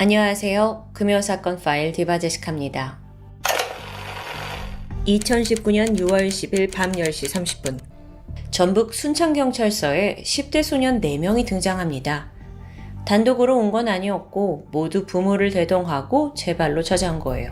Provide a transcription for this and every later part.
안녕하세요. 금요사건 파일 디바제시카입니다. 2019년 6월 10일 밤 10시 30분 전북 순창경찰서에 10대 소년 4명이 등장합니다. 단독으로 온 건 아니었고 모두 부모를 대동하고 제 발로 찾아온 거예요.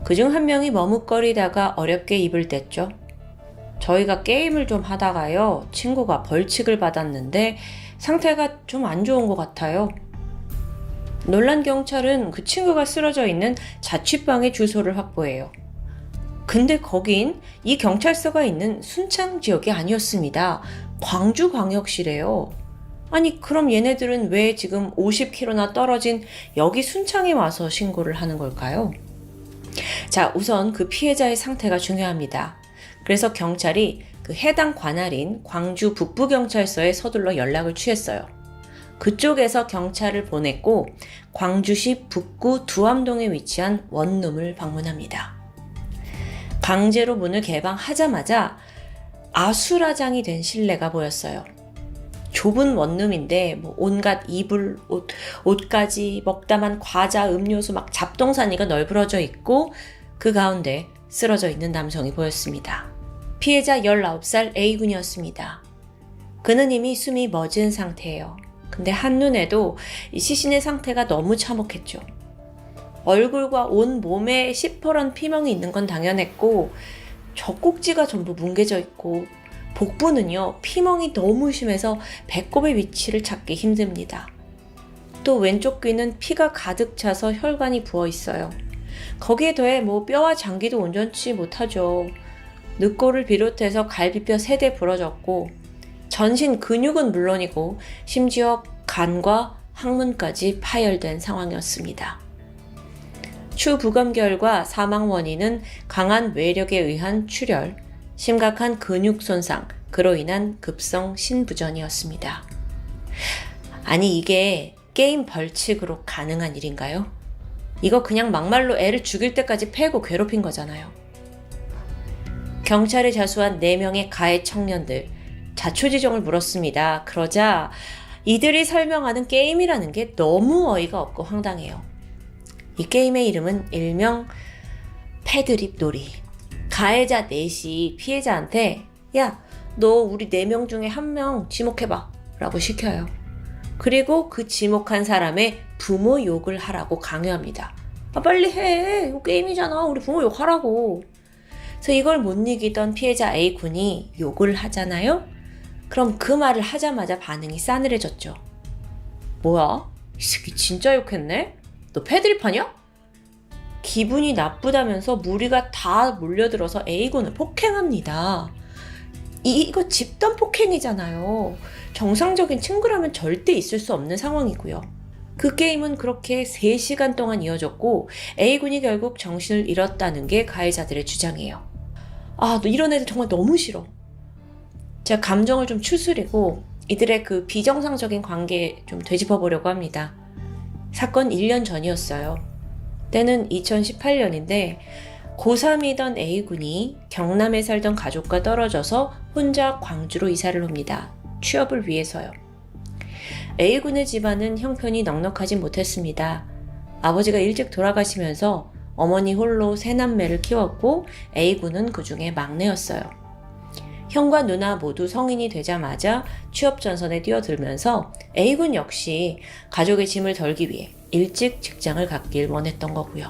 그중 한 명이 머뭇거리다가 어렵게 입을 뗐죠. 저희가 게임을 좀 하다가요. 친구가 벌칙을 받았는데 상태가 좀 안 좋은 것 같아요. 놀란 경찰은 그 친구가 쓰러져 있는 자취방의 주소를 확보해요. 근데 거긴 이 경찰서가 있는 순창 지역이 아니었습니다. 광주광역시래요. 아니 그럼 얘네들은 왜 지금 50km나 떨어진 여기 순창에 와서 신고를 하는 걸까요? 자, 우선 그 피해자의 상태가 중요합니다. 그래서 경찰이 그 해당 관할인 광주 북부경찰서에 서둘러 연락을 취했어요. 그쪽에서 경찰을 보냈고 광주시 북구 두암동에 위치한 원룸을 방문합니다. 강제로 문을 개방하자마자 아수라장이 된 실내가 보였어요. 좁은 원룸인데 온갖 이불, 옷까지 먹다만 과자, 음료수 막 잡동사니가 널브러져 있고 그 가운데 쓰러져 있는 남성이 보였습니다. 피해자 19살 A군이었습니다. 그는 이미 숨이 멎은 상태예요. 근데 한눈에도 이 시신의 상태가 너무 참혹했죠. 얼굴과 온 몸에 시퍼런 피멍이 있는 건 당연했고 젖꼭지가 전부 뭉개져 있고 복부는요 피멍이 너무 심해서 배꼽의 위치를 찾기 힘듭니다. 또 왼쪽 귀는 피가 가득 차서 혈관이 부어 있어요. 거기에 더해 뼈와 장기도 온전치 못하죠. 늑골을 비롯해서 갈비뼈 3대 부러졌고 전신 근육은 물론이고 심지어 간과 항문까지 파열된 상황이었습니다. 추부검 결과 사망 원인은 강한 외력에 의한 출혈, 심각한 근육 손상, 그로 인한 급성 신부전이었습니다. 아니 이게 게임 벌칙으로 가능한 일인가요? 이거 그냥 막말로 애를 죽일 때까지 패고 괴롭힌 거잖아요. 경찰에 자수한 4명의 가해 청년들, 자초지종을 물었습니다. 그러자 이들이 설명하는 게임이라는 게 너무 어이가 없고 황당해요. 이 게임의 이름은 일명 패드립 놀이. 가해자 넷이 피해자한테 야, 너 우리 4명 중에 1명 지목해봐 라고 시켜요. 그리고 그 지목한 사람의 부모 욕을 하라고 강요합니다. 아, 빨리 해. 이거 게임이잖아. 우리 부모 욕하라고. 그래서 이걸 못 이기던 피해자 A군이 욕을 하잖아요. 그럼 그 말을 하자마자 반응이 싸늘해졌죠. 뭐야? 이 새끼 진짜 욕했네? 너 패드립하냐? 기분이 나쁘다면서 무리가 다 몰려들어서 A군을 폭행합니다. 이거 집단 폭행이잖아요. 정상적인 친구라면 절대 있을 수 없는 상황이고요. 그 게임은 그렇게 3시간 동안 이어졌고 A군이 결국 정신을 잃었다는 게 가해자들의 주장이에요. 아, 너 이런 애들 정말 너무 싫어. 제가 감정을 좀 추스리고 이들의 그 비정상적인 관계 좀 되짚어보려고 합니다. 사건 1년 전이었어요. 때는 2018년인데 고3이던 A군이 경남에 살던 가족과 떨어져서 혼자 광주로 이사를 옵니다. 취업을 위해서요. A군의 집안은 형편이 넉넉하지 못했습니다. 아버지가 일찍 돌아가시면서 어머니 홀로 3남매를 키웠고 A군은 그 중에 막내였어요. 형과 누나 모두 성인이 되자마자 취업 전선에 뛰어들면서 A군 역시 가족의 짐을 덜기 위해 일찍 직장을 갖길 원했던 거고요.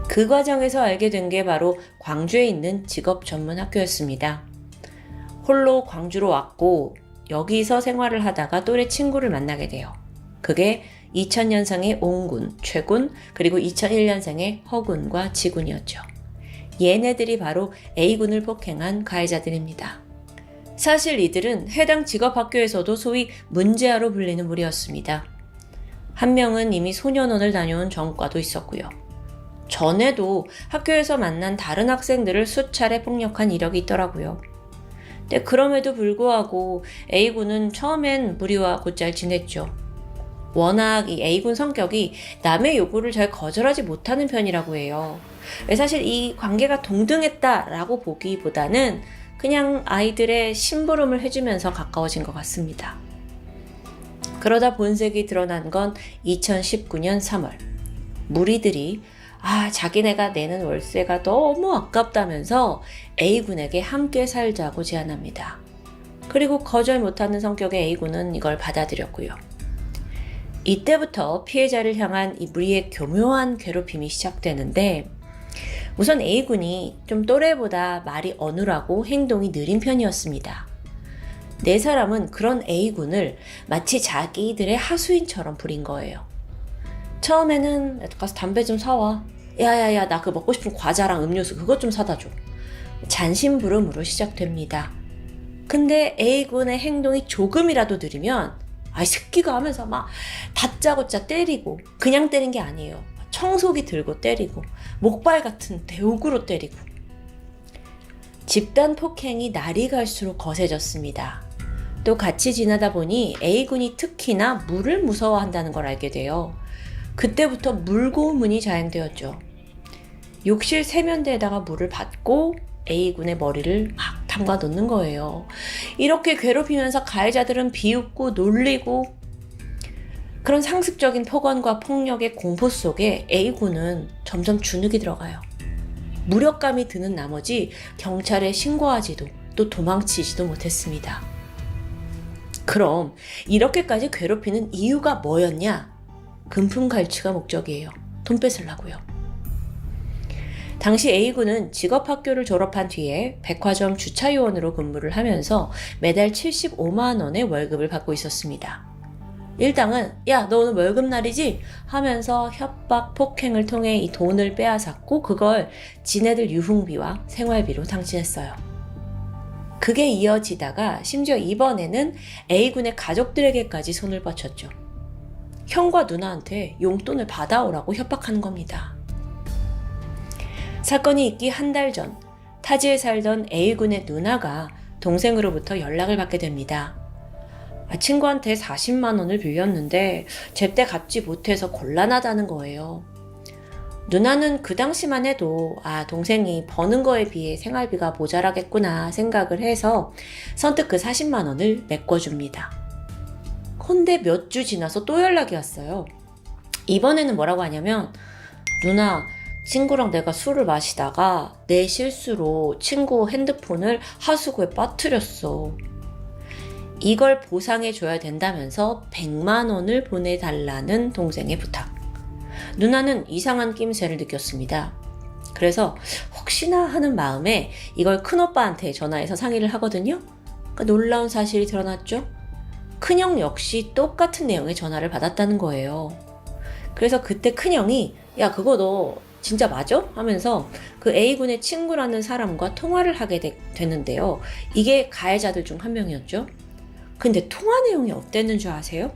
그 과정에서 알게 된 게 바로 광주에 있는 직업 전문 학교였습니다. 홀로 광주로 왔고 여기서 생활을 하다가 또래 친구를 만나게 돼요. 그게 2000년생의 옹군, 최군, 그리고 2001년생의 허군과 지군이었죠. 얘네들이 바로 A군을 폭행한 가해자들입니다. 사실 이들은 해당 직업학교에서도 소위 문제아로 불리는 무리였습니다. 한 명은 이미 소년원을 다녀온 전과도 있었고요. 전에도 학교에서 만난 다른 학생들을 수차례 폭력한 이력이 있더라고요. 근데 그럼에도 불구하고 A군은 처음엔 무리와 곧잘 지냈죠. 워낙 이 A군 성격이 남의 요구를 잘 거절하지 못하는 편이라고 해요. 사실 이 관계가 동등했다라고 보기보다는 그냥 아이들의 심부름을 해주면서 가까워진 것 같습니다. 그러다 본색이 드러난 건 2019년 3월. 무리들이 자기네가 내는 월세가 너무 아깝다면서 A군에게 함께 살자고 제안합니다. 그리고 거절 못하는 성격의 A군은 이걸 받아들였고요. 이때부터 피해자를 향한 이 무리의 교묘한 괴롭힘이 시작되는데, 우선 A군이 좀 또래보다 말이 어눌하고 행동이 느린 편이었습니다. 네 사람은 그런 A군을 마치 자기들의 하수인처럼 부린 거예요. 처음에는 가서 담배 좀 사와. 야야야, 나 그 먹고 싶은 과자랑 음료수 그것 좀 사다 줘. 잔심부름으로 시작됩니다. 근데 A군의 행동이 조금이라도 느리면 새끼가 하면서 막 다짜고짜 때리고, 그냥 때린 게 아니에요. 청소기 들고 때리고, 목발 같은 대옥으로 때리고. 집단 폭행이 날이 갈수록 거세졌습니다. 또 같이 지나다 보니 A군이 특히나 물을 무서워한다는 걸 알게 돼요. 그때부터 물고문이 자행되었죠. 욕실 세면대에다가 물을 받고 A군의 머리를 막 담가 놓는 거예요. 이렇게 괴롭히면서 가해자들은 비웃고 놀리고, 그런 상습적인 폭언과 폭력의 공포 속에 A군은 점점 주눅이 들어가요. 무력감이 드는 나머지 경찰에 신고하지도 또 도망치지도 못했습니다. 그럼 이렇게까지 괴롭히는 이유가 뭐였냐? 금품갈취가 목적이에요. 돈 뺏으려고요. 당시 A군은 직업학교를 졸업한 뒤에 백화점 주차요원으로 근무를 하면서 매달 75만 원의 월급을 받고 있었습니다. 일당은 야, 너 오늘 월급날이지? 하면서 협박, 폭행을 통해 이 돈을 빼앗았고, 그걸 지네들 유흥비와 생활비로 탕진했어요. 그게 이어지다가 심지어 이번에는 A군의 가족들에게까지 손을 뻗쳤죠. 형과 누나한테 용돈을 받아오라고 협박하는 겁니다. 사건이 있기 한 달 전, 타지에 살던 A군의 누나가 동생으로부터 연락을 받게 됩니다. 친구한테 40만 원을 빌렸는데 제때 갚지 못해서 곤란하다는 거예요. 누나는 그 당시만 해도 동생이 버는 거에 비해 생활비가 모자라겠구나 생각을 해서 선뜻 그 40만 원을 메꿔줍니다. 근데 몇 주 지나서 또 연락이 왔어요. 이번에는 뭐라고 하냐면, 누나, 친구랑 내가 술을 마시다가 내 실수로 친구 핸드폰을 하수구에 빠뜨렸어. 이걸 보상해줘야 된다면서 100만 원을 보내달라는 동생의 부탁. 누나는 이상한 낌새를 느꼈습니다. 그래서 혹시나 하는 마음에 이걸 큰오빠한테 전화해서 상의를 하거든요. 놀라운 사실이 드러났죠. 큰형 역시 똑같은 내용의 전화를 받았다는 거예요. 그래서 그때 큰형이 야, 그거 너 진짜 맞아? 하면서 그 A군의 친구라는 사람과 통화를 하게 되는데요. 이게 가해자들 중 한 명이었죠. 근데 통화 내용이 어땠는 줄 아세요?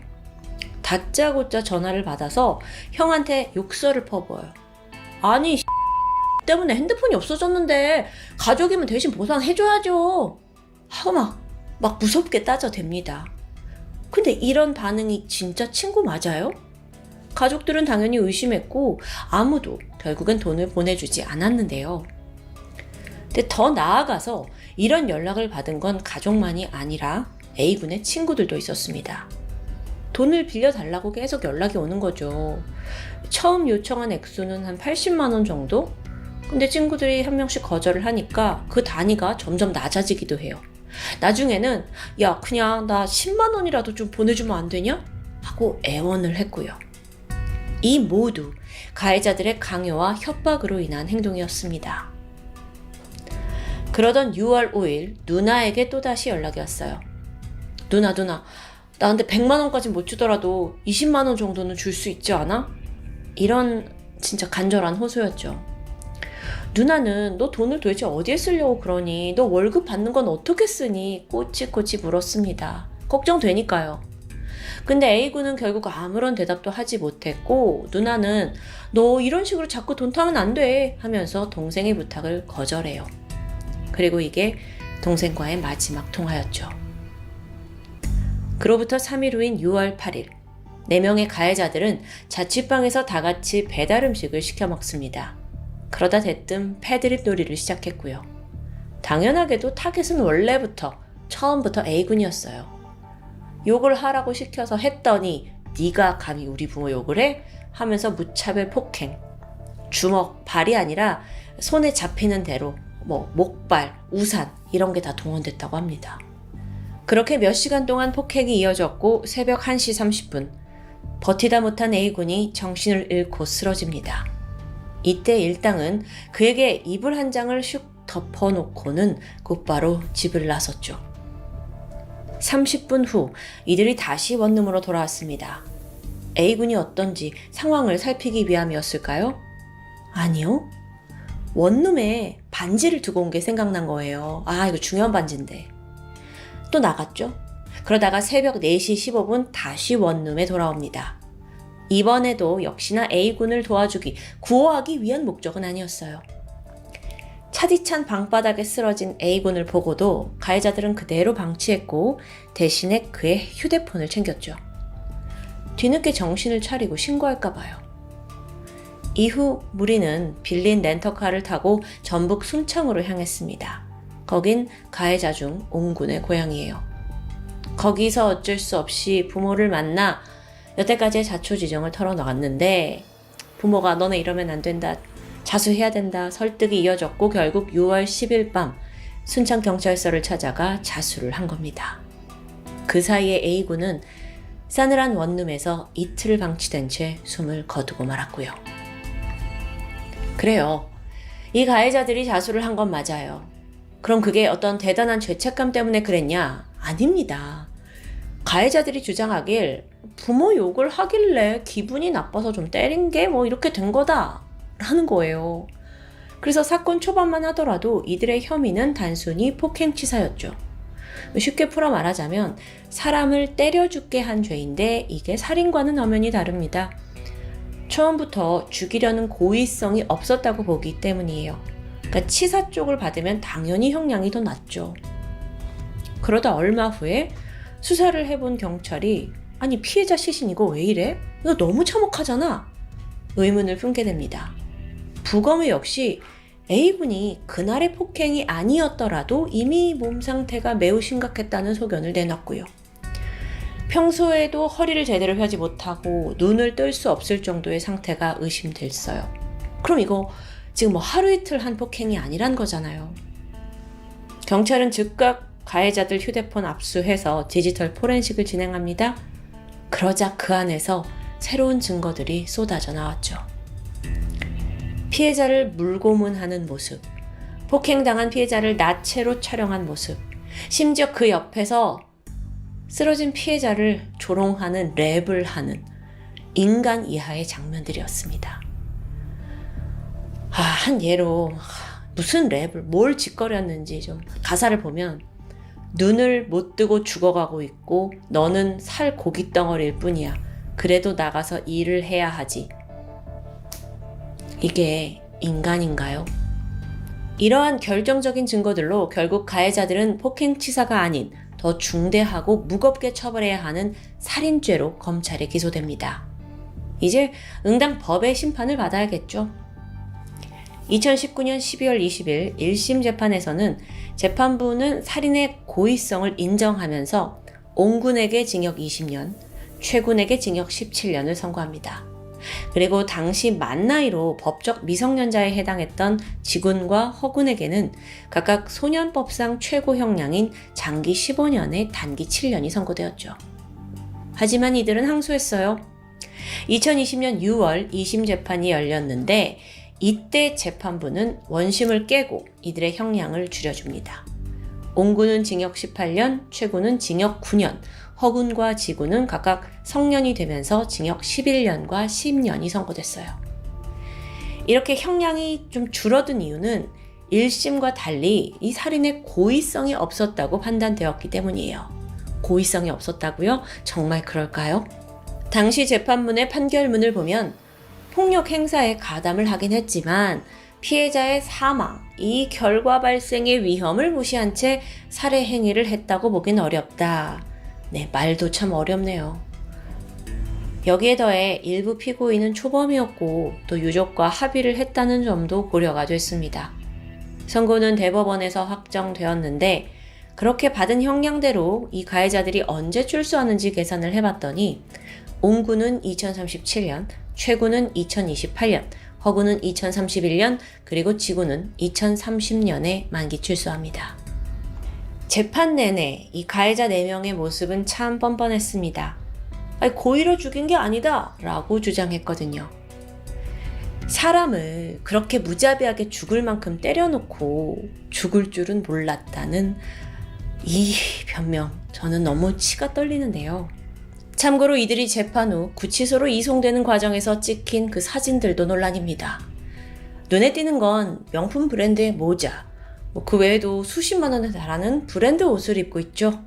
다짜고짜 전화를 받아서 형한테 욕설을 퍼부어요. 아니 때문에 핸드폰이 없어졌는데 가족이면 대신 보상해줘야죠 하고 막 무섭게 따져댑니다. 근데 이런 반응이 진짜 친구 맞아요? 가족들은 당연히 의심했고 아무도 결국엔 돈을 보내주지 않았는데요. 근데 더 나아가서 이런 연락을 받은 건 가족만이 아니라 A군의 친구들도 있었습니다. 돈을 빌려달라고 계속 연락이 오는 거죠. 처음 요청한 액수는 한 80만 원 정도? 근데 친구들이 한 명씩 거절을 하니까 그 단위가 점점 낮아지기도 해요. 나중에는 야, 그냥 나 10만 원이라도 좀 보내주면 안 되냐? 하고 애원을 했고요. 이 모두 가해자들의 강요와 협박으로 인한 행동이었습니다. 그러던 6월 5일 누나에게 또다시 연락이 왔어요. 누나 나한테 100만 원까지 못 주더라도 20만 원 정도는 줄 수 있지 않아? 이런 진짜 간절한 호소였죠. 누나는 너 돈을 도대체 어디에 쓰려고 그러니? 너 월급 받는 건 어떻게 쓰니? 꼬치꼬치 물었습니다. 걱정되니까요. 근데 A군은 결국 아무런 대답도 하지 못했고, 누나는 너 이런 식으로 자꾸 돈 타면 안 돼 하면서 동생의 부탁을 거절해요. 그리고 이게 동생과의 마지막 통화였죠. 그로부터 3일 후인 6월 8일, 4명의 가해자들은 자취방에서 다 같이 배달 음식을 시켜 먹습니다. 그러다 대뜸 패드립 놀이를 시작했고요. 당연하게도 타겟은 원래부터 처음부터 A군이었어요. 욕을 하라고 시켜서 했더니 네가 감히 우리 부모 욕을 해? 하면서 무차별 폭행. 주먹, 발이 아니라 손에 잡히는 대로 목발, 우산 이런 게 다 동원됐다고 합니다. 그렇게 몇 시간 동안 폭행이 이어졌고 새벽 1시 30분 버티다 못한 A군이 정신을 잃고 쓰러집니다. 이때 일당은 그에게 이불 한 장을 슉 덮어놓고는 곧바로 집을 나섰죠. 30분 후 이들이 다시 원룸으로 돌아왔습니다. A군이 어떤지 상황을 살피기 위함이었을까요? 아니요. 원룸에 반지를 두고 온 게 생각난 거예요. 이거 중요한 반지인데. 또 나갔죠. 그러다가 새벽 4시 15분 다시 원룸에 돌아옵니다. 이번에도 역시나 A군을 도와주기, 구호하기 위한 목적은 아니었어요. 차디찬 방바닥에 쓰러진 A군을 보고도 가해자들은 그대로 방치했고 대신에 그의 휴대폰을 챙겼죠. 뒤늦게 정신을 차리고 신고할까 봐요. 이후 무리는 빌린 렌터카를 타고 전북 순창으로 향했습니다. 거긴 가해자 중 옹군의 고향이에요. 거기서 어쩔 수 없이 부모를 만나 여태까지의 자초지정을 털어놓았는데 부모가 너네 이러면 안 된다, 자수해야 된다 설득이 이어졌고 결국 6월 10일 밤 순창경찰서를 찾아가 자수를 한 겁니다. 그 사이에 A군은 싸늘한 원룸에서 이틀을 방치된 채 숨을 거두고 말았고요. 그래요. 이 가해자들이 자수를 한 건 맞아요. 그럼 그게 어떤 대단한 죄책감 때문에 그랬냐? 아닙니다. 가해자들이 주장하길 부모 욕을 하길래 기분이 나빠서 좀 때린 게 이렇게 된 거다 라는 거예요. 그래서 사건 초반만 하더라도 이들의 혐의는 단순히 폭행치사였죠. 쉽게 풀어 말하자면 사람을 때려 죽게 한 죄인데 이게 살인과는 엄연히 다릅니다. 처음부터 죽이려는 고의성이 없었다고 보기 때문이에요. 그러니까 치사 쪽을 받으면 당연히 형량이 더 낮죠. 그러다 얼마 후에 수사를 해본 경찰이 아니 피해자 시신 이거 왜 이래? 이거 너무 참혹하잖아. 의문을 품게 됩니다. 부검의 역시 A군이 그날의 폭행이 아니었더라도 이미 몸 상태가 매우 심각했다는 소견을 내놨고요. 평소에도 허리를 제대로 펴지 못하고 눈을 뜰 수 없을 정도의 상태가 의심됐어요. 그럼 이거 지금 하루 이틀 한 폭행이 아니란 거잖아요. 경찰은 즉각 가해자들 휴대폰 압수해서 디지털 포렌식을 진행합니다. 그러자 그 안에서 새로운 증거들이 쏟아져 나왔죠. 피해자를 물고문하는 모습, 폭행당한 피해자를 나체로 촬영한 모습, 심지어 그 옆에서 쓰러진 피해자를 조롱하는 랩을 하는 인간 이하의 장면들이었습니다. 한 예로 무슨 랩을 뭘 짓거렸는지 좀 가사를 보면 눈을 못 뜨고 죽어가고 있고 너는 살 고깃 덩어리일 뿐이야. 그래도 나가서 일을 해야 하지. 이게 인간인가요? 이러한 결정적인 증거들로 결국 가해자들은 폭행치사가 아닌 더 중대하고 무겁게 처벌해야 하는 살인죄로 검찰에 기소됩니다. 이제 응당 법의 심판을 받아야겠죠. 2019년 12월 20일 1심 재판에서는 재판부는 살인의 고의성을 인정하면서 옹군에게 징역 20년, 최군에게 징역 17년을 선고합니다. 그리고 당시 만 나이로 법적 미성년자에 해당했던 지군과 허군에게는 각각 소년법상 최고 형량인 장기 15년에 단기 7년이 선고되었죠. 하지만 이들은 항소했어요. 2020년 6월 2심 재판이 열렸는데 이때 재판부는 원심을 깨고 이들의 형량을 줄여줍니다. 옹군은 징역 18년, 최군은 징역 9년, 허군과 지군은 각각 성년이 되면서 징역 11년과 10년이 선고됐어요. 이렇게 형량이 좀 줄어든 이유는 1심과 달리 이 살인의 고의성이 없었다고 판단되었기 때문이에요. 고의성이 없었다고요? 정말 그럴까요? 당시 재판문의 판결문을 보면 폭력 행사에 가담을 하긴 했지만 피해자의 사망, 이 결과 발생의 위험을 무시한 채 살해 행위를 했다고 보긴 어렵다. 네, 말도 참 어렵네요. 여기에 더해 일부 피고인은 초범이었고 또 유족과 합의를 했다는 점도 고려가 됐습니다. 선고는 대법원에서 확정되었는데 그렇게 받은 형량대로 이 가해자들이 언제 출소하는지 계산을 해봤더니 옹구는 2037년, 최구는 2028년, 허구는 2031년, 그리고 지구는 2030년에 만기 출소합니다. 재판 내내 이 가해자 4명의 모습은 참 뻔뻔했습니다. 고의로 죽인 게 아니다 라고 주장했거든요. 사람을 그렇게 무자비하게 죽을 만큼 때려놓고 죽을 줄은 몰랐다는 이 변명, 저는 너무 치가 떨리는데요. 참고로 이들이 재판 후 구치소로 이송되는 과정에서 찍힌 그 사진들도 논란입니다. 눈에 띄는 건 명품 브랜드의 모자, 그 외에도 수십만 원에 달하는 브랜드 옷을 입고 있죠.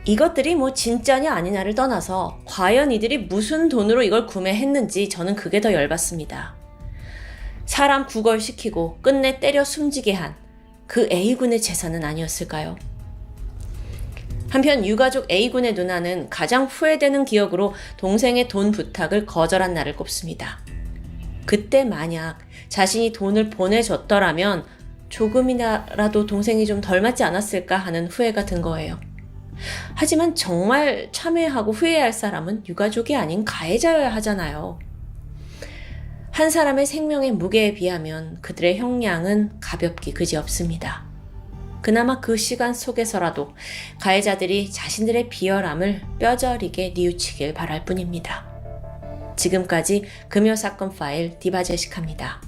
이것들이 진짜냐 아니냐를 떠나서 과연 이들이 무슨 돈으로 이걸 구매했는지 저는 그게 더 열받습니다. 사람 구걸시키고 끝내 때려 숨지게 한 그 A군의 재산은 아니었을까요? 한편 유가족 A군의 누나는 가장 후회되는 기억으로 동생의 돈 부탁을 거절한 날을 꼽습니다. 그때 만약 자신이 돈을 보내줬더라면 조금이라도 동생이 좀 덜 맞지 않았을까 하는 후회가 든 거예요. 하지만 정말 참회하고 후회할 사람은 유가족이 아닌 가해자여야 하잖아요. 한 사람의 생명의 무게에 비하면 그들의 형량은 가볍기 그지없습니다. 그나마 그 시간 속에서라도 가해자들이 자신들의 비열함을 뼈저리게 뉘우치길 바랄 뿐입니다. 지금까지 금요사건 파일 디바제시카입니다.